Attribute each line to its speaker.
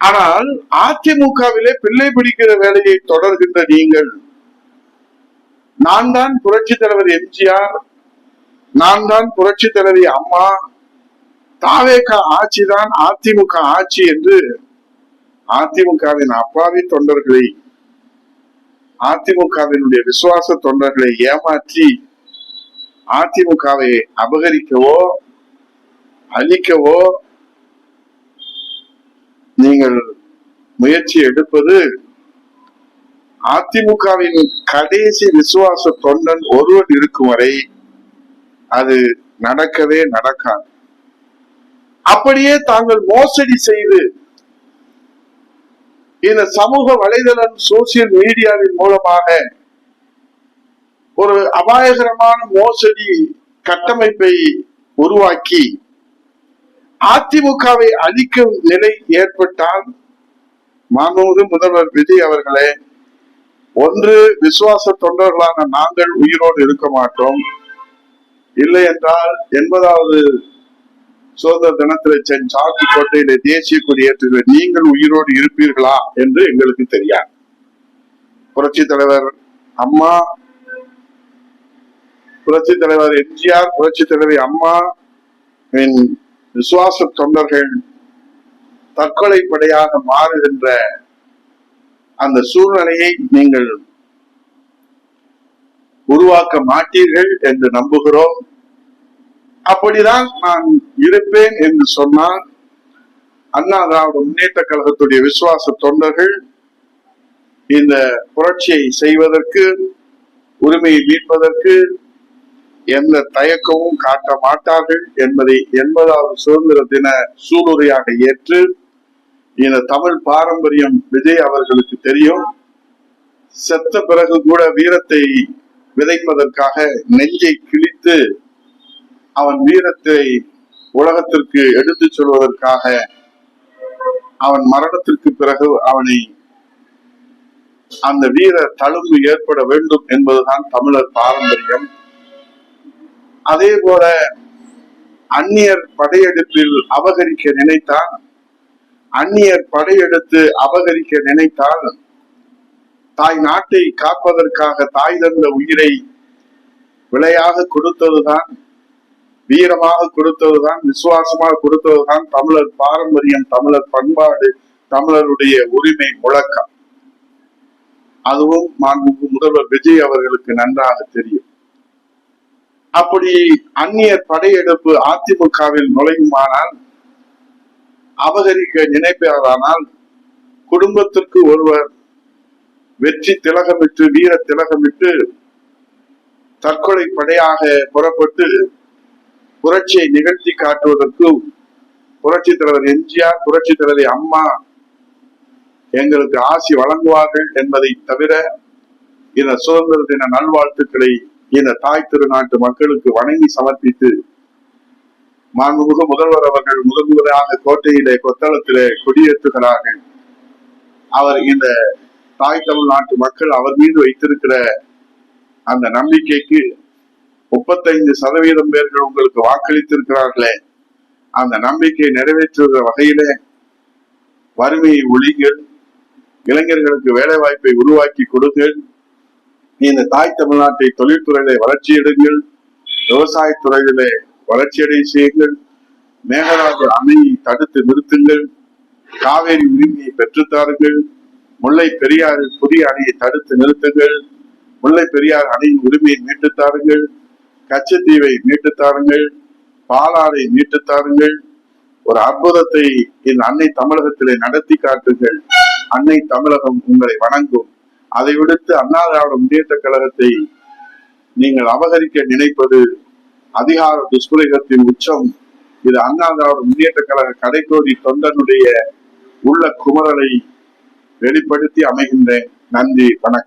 Speaker 1: ஆனால் அதிமுகவிலே பிள்ளை பிடிக்கிற வேலையை தொடர்கின்ற நீங்கள், நான் தான் புரட்சி தலைவர் எம்ஜிஆர், நான் தான் புரட்சி தலைவி அம்மா, தாவேக ஆட்சிதான் அதிமுக ஆட்சி என்று அதிமுகவின் அப்பாவி தொண்டர்களை, அதிமுகவினுடைய விசுவாச தொண்டர்களை ஏமாற்றி அதிமுகவை அபகரிக்கவோ அழிக்கவோ நீங்கள் முயற்சி எடுப்பது அதிமுகவின் கடைசி விசுவாச தொண்டன் ஒருவர் இருக்கும் வரை அது நடக்கவே நடக்காது. அப்படியே தாங்கள் மோசடி செய்து இந்த சமூக வலைதளம் சோசியல் மீடியாவின் மூலமாக ஒரு அபாயகரமான மோசடி கட்டமைப்பை உருவாக்கி அதிமுகவை அழிக்கும் நிலை ஏற்பட்டால், மாண்புமிகு முதல்வர் விஜய் அவர்களே, ஒன்று விசுவாச தொண்டர்களான நாங்கள் உயிரோடு இருக்க மாட்டோம், இல்லை என்றால் 80வது சுதந்திர தினத்திலே சார்ஜ் கோட்டையிலே தேசிய கொடி ஏற்றுகிற நீங்கள் உயிரோடு இருப்பீர்களா என்று எங்களுக்கு தெரியாது. புரட்சி தலைவர் அம்மா, புரட்சி தலைவர் எம்ஜிஆர், புரட்சி தலைவி அம்மா விசுவாச தொண்டர்கள் தற்கொலை படையாக மாறுகின்ற அந்த சூழ்நிலையை நீங்கள் உருவாக்க மாட்டீர்கள் என்று நம்புகிறோம். அப்படிதான் நான் இருப்பேன் என்று சொன்னால், அண்ணா திராவிட முன்னேற்ற கழகத்துடைய விசுவாச தொண்டர்கள் இந்த புரட்சியை செய்வதற்கு, உரிமையை மீட்பதற்கு எந்த தயக்கமும் காட்ட மாட்டார்கள் என்பதை 80வது சுதந்திர தின சூளுரையாக ஏற்று, இந்த தமிழ் பாரம்பரியம் விஜய் அவர்களுக்கு தெரியும். செத்த பிறகு கூட வீரத்தை விதைப்பதற்காக நெஞ்சை கிழித்து அவன் வீரத்தை உலகத்திற்கு எடுத்து சொல்வதற்காக அவன் மரணத்திற்கு பிறகு அவனை அந்த வீர தழும்பு ஏற்பட வேண்டும் என்பதுதான் தமிழர் பாரம்பரியம். அதே போல அந்நியர் படையெடுப்பில் அபகரிக்க நினைத்தால், அந்நியர் படையெடுத்து அபகரிக்க நினைத்தால், தாய் நாட்டை காப்பதற்காக தாய் தந்த உயிரை விலையாக கொடுத்ததுதான், வீரமாக கொடுத்ததுதான், விசுவாசமாக கொடுத்ததுதான் தமிழர் பாரம்பரியம், தமிழர் பண்பாடு, தமிழருடைய உரிமை முழக்கம். அதுவும் மாண்புமிகு முதல்வர் விஜய் அவர்களுக்கு நன்றாக தெரியும். அப்படி அந்நியர் படையெடுப்பு அதிமுகவில் நுழையுமானால், அபகரிக்க நினைப்பாரானால், குடும்பத்திற்கு ஒருவர் வெற்றி திலகமிட்டு, வீர திலகமிட்டு தற்கொலை படையாக புறப்பட்டு புரட்சியை நிகழ்த்தி காட்டுவதற்கு புரட்சி தலைவர் எம்ஜிஆர், புரட்சி தலைவி அம்மா எங்களுக்கு ஆசி வழங்குவார்கள் என்பதை தவிர, இந்த சுதந்திர தின நல்வாழ்த்துக்களை இந்த தாய் திருநாட்டு மக்களுக்கு வணங்கி சமர்ப்பித்து, மாண்புமிகு முதல்வர் அவர்கள் முதன்முறையாக கோட்டையிலே கொத்தளத்திலே கொடியேற்றுகிறார்கள். அவர் இந்த தாய் தமிழ்நாட்டு மக்கள் அவர் மீது வைத்திருக்கிற அந்த நம்பிக்கைக்கு 35% பேர்கள் உங்களுக்கு வாக்களித்திருக்கிறார்களே, அந்த நம்பிக்கையை நிறைவேற்றுகிற வகையிலே வறுமையை ஒழிங்கள், இளைஞர்களுக்கு வேலை வாய்ப்பை உருவாக்கி கொடுங்கள், இந்த தாய் தமிழ்நாட்டை தொழில்துறையிலே வளர்ச்சியடைங்கள், விவசாயத்துறையிலே வளர்ச்சியடை செய்யுங்கள், மேகராஜ அணையை தடுத்து நிறுத்துங்கள், காவேரி உரிமையை பெற்றுத்தாருங்கள், முல்லை பெரியாறு புதிய அணையை தடுத்து நிறுத்துங்கள், முல்லை பெரியார் அணையின் உரிமையை மீட்டுத்தாருங்கள், கச்சத்தீவை மீட்டுத்தாருங்கள், பாலாறை மீட்டுத்தாருங்கள். ஒரு அற்புதத்தை இந்த அன்னை தமிழகத்திலே நடத்தி காட்டுங்கள். அன்னை தமிழகம் உங்களை வணங்கும். அதை விடுத்து அண்ணா திராவிட முன்னேற்ற கழகத்தை நீங்கள் அபகரிக்க நினைப்பது அதிகார துஷ்பிரயோகத்தின் உச்சம். இது அண்ணா திராவிட முன்னேற்ற கழக கடைக்கோடி தொண்டனுடைய உள்ள குமரலை வெளிப்படுத்தி அமைகின்றேன். நன்றி, வணக்கம்.